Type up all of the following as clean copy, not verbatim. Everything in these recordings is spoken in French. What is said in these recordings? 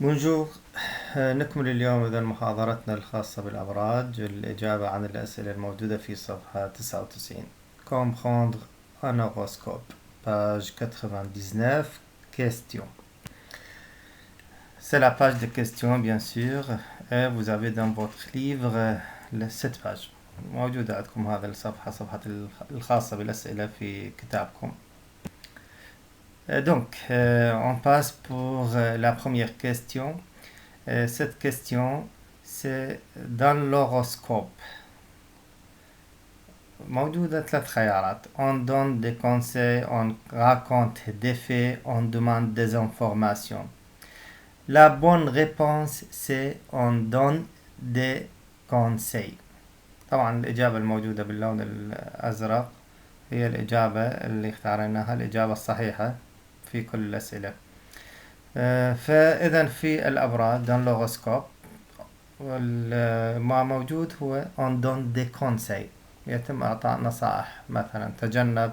بونجور. نكمل اليوم إذا محاضرتنا الخاصة بالأبراج، الإجابة عن الأسئلة الموجودة في صفحة 99. Comprendre un horoscope, page 99, questions. C'est la page de questions bien sûr, et vous avez dans votre livre cette page. موجودة عندكم هذا الصفحة، صفحة الخاصة بالأسئلة في كتابكم. Donc, on passe pour la première question. Cette question, c'est dans l'horoscope. موجودة 3 خيارات. On donne des conseils, on raconte des faits, on demande des informations. La bonne réponse, c'est on donne des conseils. طبعا الإجابة الموجودة باللون الأزرق هي الإجابة اللي اختارناها، الإجابة الصحيحة في كل الأسئلة. فإذا في الأبراج dans l'horoscope ما موجود هو on donne des conseils، يتم إعطاء نصائح، مثلا تجنب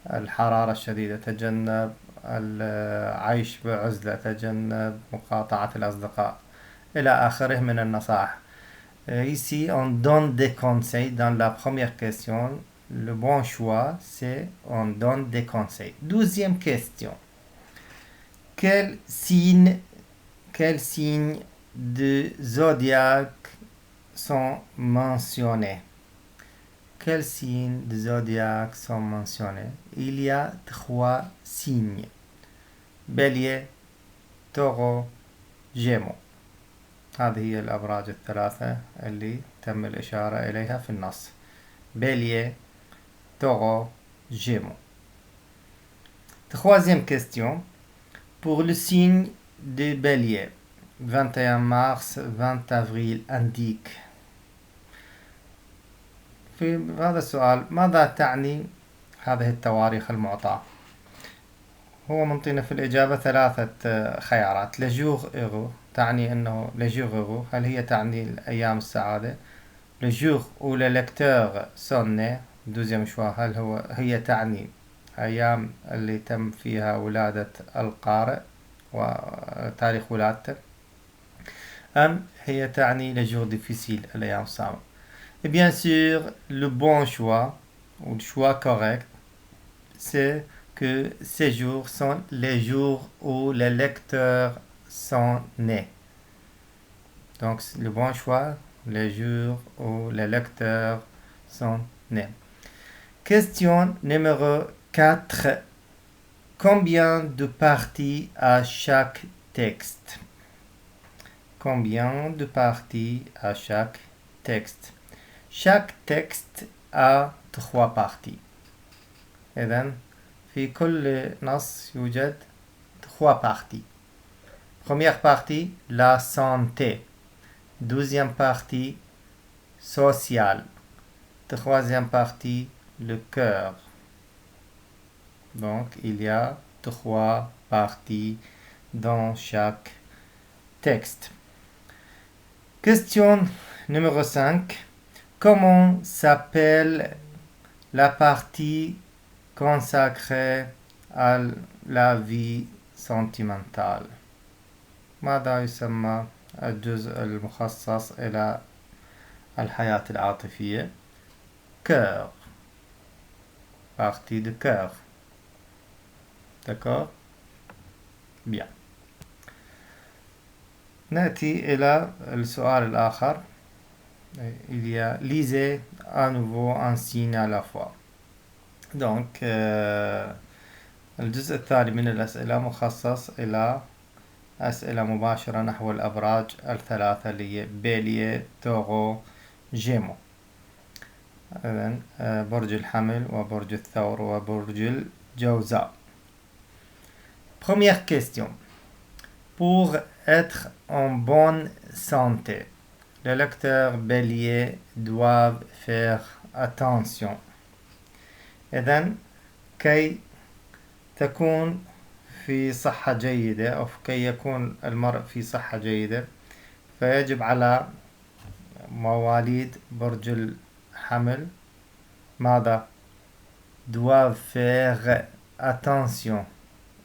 الحرارة الشديدة، تجنب العيش بعزلة، تجنب مقاطعة الأصدقاء إلى آخره من النصائح. Ici on donne des conseils dans la première question. Le bon choix c'est on donne des conseils. Deuxième question. Quel signe de zodiaque sont mentionnés? Quels signes de zodiaque sont mentionnés? Il y a 3 signes: Bélier, Taureau, Gémeaux. هذه هي الأبراج الثلاثة اللي تم الإشارة إليها في النص. Bélier, Taureau, Gémeaux. Troisième question. Pour le signe de Bélier, 21 mars 20 avril indique. في هذا السؤال ماذا تعني هذه التواريخ المعطاة؟ هو منطينا في الإجابة 3 خيارات. لجور إيغو تعني أنه لجور إيغو، هل هي تعني أيام السعادة؟ لجور أو للكتور سوني دوزيام شوا، هل هي تعني أيام اللي تم فيها ولادة القارئ وتاريخ ولادته، أم هي تعني les jours difficiles, الأيام الصعبة؟ Et bien sûr, le bon choix, ou le choix correct, c'est que ces jours sont les jours où les lecteurs sont nés. Donc, le bon choix, les jours où les lecteurs sont nés. Question numéro 4. Combien de parties à chaque texte? Combien de parties à chaque texte? Chaque texte a 3 parties. إذن في كل نص يوجد 3 parties. Première partie, la santé. Deuxième partie, sociale. Troisième partie, le cœur. Donc, il y a 3 parties dans chaque texte. Question numéro 5. Comment s'appelle la partie consacrée à la vie sentimentale? ماذا يسمى الجزء المخصص إلى الحياة العاطفية؟ Cœur. Partie de cœur. D'accord? Bien. نأتي إلى السؤال الآخر. Il y a lisez à nouveau un signe à la fois. Donc الجزء الثاني من الأسئلة مخصص إلى أسئلة مباشرة نحو الأبراج الثلاثة اللي هي بيلييه، توغو، جيمو. إذن برج الحمل وبرج الثور وبرج الجوزاء. Première question. Pour être en bonne santé, les lecteurs bélier doivent faire attention. إذن كي تكون في صحة جيدة أو كي يكون المرء في صحة جيدة فيجب على مواليد برج الحمل ماذا؟ doivent faire attention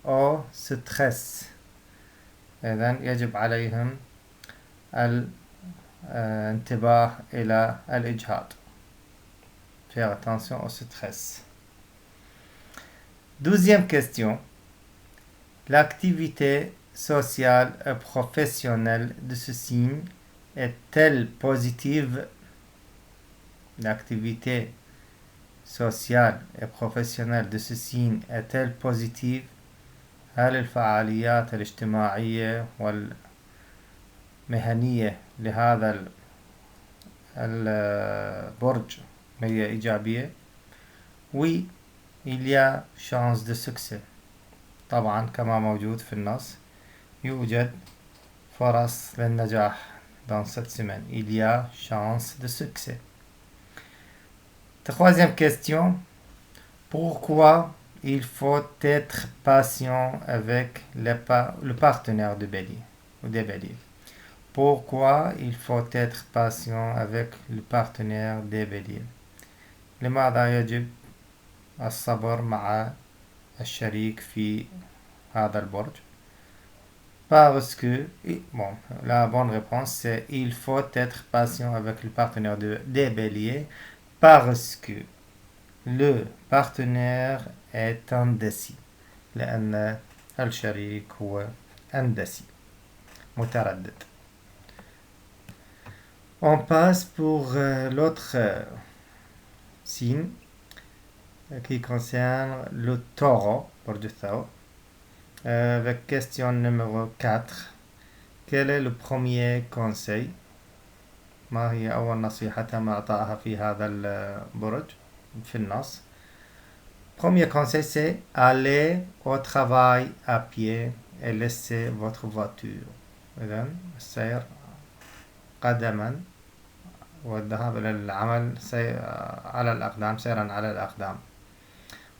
au stress. إذن يجب عليهم الانتباه إلى الإجهاض. Faire attention au stress. Douzième question. L'activité sociale et professionnelle de ce signe est-elle positive? L'activité sociale et professionnelle de ce signe est-elle positive؟ هل الفعاليات الاجتماعية والمهنية لهذا البرج هي إيجابية؟ Oui, il y a chance de succès. طبعا كما موجود في النص يوجد فرص للنجاح dans cette semaine. Il y a chance de succès. Troisième question. Pourquoi il faut être patient avec le partenaire de bélier ou des béliers? Pourquoi il faut être patient avec le partenaire des béliers? لماذا يجب الصبر مع الشريك في هذا البرج؟ Parce que, bon, la bonne réponse c'est il faut être patient avec le partenaire des béliers parce que le partenaire est indécis. لأن الشريك هو indécis, متردد. On passe pour l'autre signe qui concerne le taureau, برج الثور. Avec question numéro 4. Quel est le premier conseil؟ ما هي أول نصيحة تم إعطائها في هذا البرج في النص؟ Premier conseil c'est aller au travail à pied et laisser votre voiture. إذن السير قدما والذهاب إلى العمل على الأقدام، سيرا على الأقدام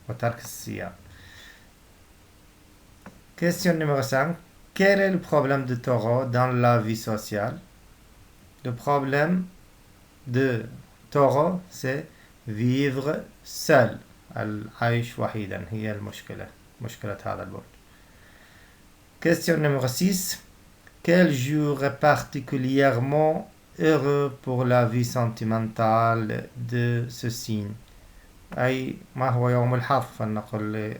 وترك السيارة. Question numéro 5. Quel est le problème de taureau dans la vie sociale? Le problème de taureau c'est vivre seul. العيش وحيدا هي المشكلة، مشكلة هذا البرج. Question numéro 6. Quel jour est particulièrement heureux pour la vie sentimentale de ce signe؟ أي ما هو يوم الحظ فلنقل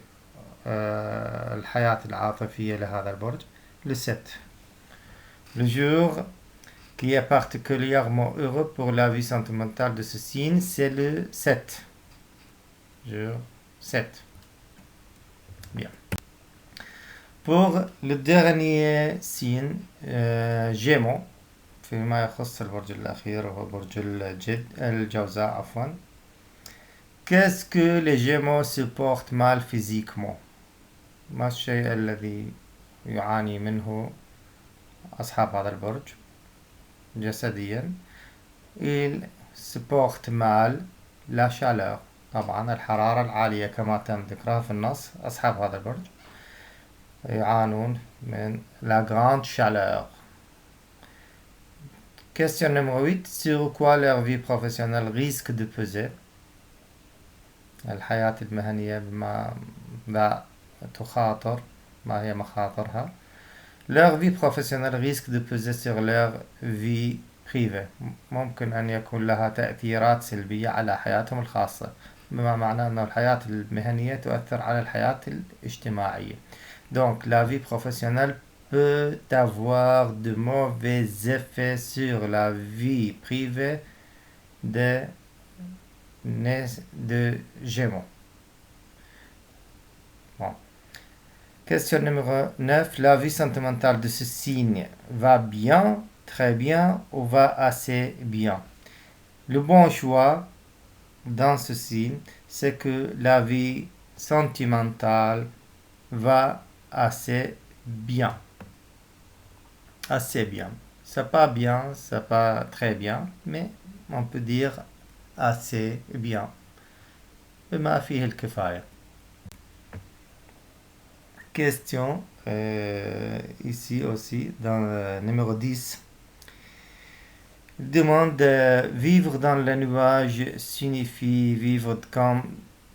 الحياة العاطفية لهذا البرج؟ Le 7. Le jour qui est particulièrement heureux pour la vie sentimentale de ce signe, c'est le 7. Jour 7. Bien. Pour le dernier signe, Gémeaux, فيما يخص البرج الأخير وهو برج الجوزاء عفوا. Qu'est-ce que les Gémeaux supportent mal physiquement؟ ما الشيء الذي يعاني منه أصحاب هذا البرج جسديا؟ Ils supportent mal la chaleur. طبعا الحرارة العالية كما تم ذكرها في النص. أصحاب هذا البرج يعانون من la grande chaleur. Question numéro 8. Sur quoi leur vie professionnelle risque de peser؟ الحياة المهنية بما لا تخاطر، ما هي مخاطرها؟ Leur vie professionnelle risque de peser sur leur vie privée. ممكن أن يكون لها تأثيرات سلبية على حياتهم الخاصة، بما معناه أن الحياة المهنية تؤثر على الحياة الاجتماعية. Donc la vie professionnelle peut avoir de mauvais effets sur la vie privée de Gémeaux. Bon. Question numéro 9. La vie sentimentale de ce signe va bien, très bien ou va assez bien? Le bon choix dans ce signe, c'est que la vie sentimentale va assez bien. Assez bien. C'est pas bien, c'est pas très bien, mais on peut dire assez bien. بما فيه الكفاية. Question ici aussi dans le numéro 10. Il demande vivre dans les nuages signifie vivre comme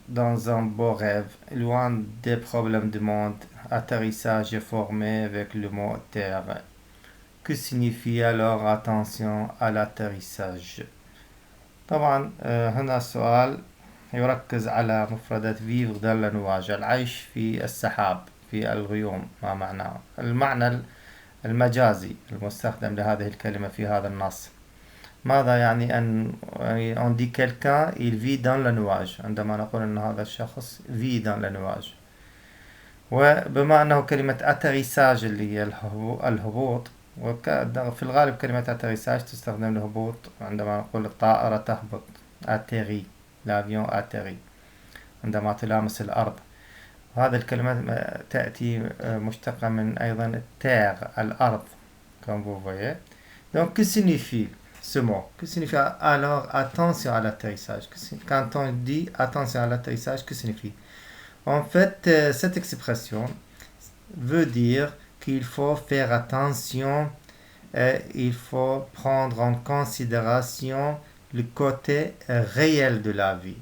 dans un beau rêve, loin des problèmes du monde. atterrissage est formé avec le mot terre. Que signifie alors attention à l'atterrissage؟ طبعا هنا السؤال يركز على مفردات vivre dans la nuage، العيش في السحاب، في الغيوم. ما معناه؟ المعنى المجازي المستخدم لهذه الكلمة في هذا النص. ماذا يعني أن on dit quelqu'un il vit dans la nuage، عندما نقول أن هذا الشخص vit dans la nuage. وبما أنه كلمة atterrissage اللي هي الهبوط، وفي الغالب كلمة atterrissage تستخدم للهبوط عندما نقول الطائرة تهبط atterri، l'avion atterri، عندما تلامس الأرض. هذه الكلمة تأتي مشتقة من أيضا terre، الأرض comme vous voyez. Donc que signifie ce mot? Que signifie alors attention à l'atterrissage? Quand on dit attention à l'atterrissage, que signifie? En fait, cette expression veut dire qu'il faut faire attention et il faut prendre en considération le côté réel de la vie.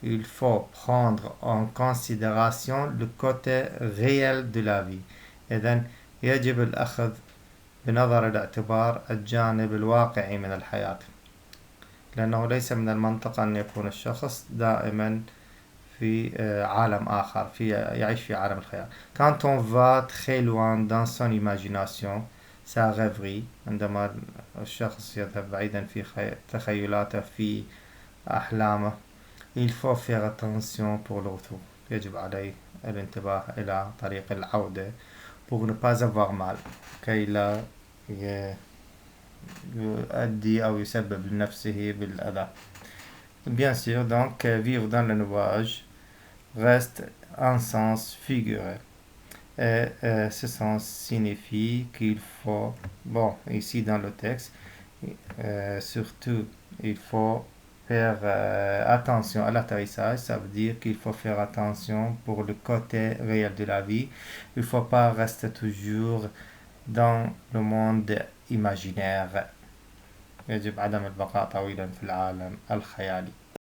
Il faut prendre en considération le côté réel de la vie. إذن يجب الأخذ بنظر الاعتبار الجانب الواقعي من الحياة، لأنه ليس من المنطق أن يكون الشخص دائما في عالم آخر، يعيش في عالم الخيال. Quand on va très loin dans son imagination، sa rêverie، عندما الشخص يذهب بعيدا في تخيلاته في أحلامه، il faut faire attention pour le retour، يجب عليه الانتباه إلى طريق العودة pour ne pas avoir mal، كي لا يؤدي أو يسبب لنفسه بالأذى. Bien sûr, donc vivre dans le nuage reste un sens figuré. Et ce sens signifie qu'il faut, bon, ici dans le texte, surtout il faut faire attention à l'atterrissage. Ça veut dire qu'il faut faire attention pour le côté réel de la vie. Il ne faut pas rester toujours dans le monde imaginaire. يجب عدم البقاء طويلا في العالم الخيالي.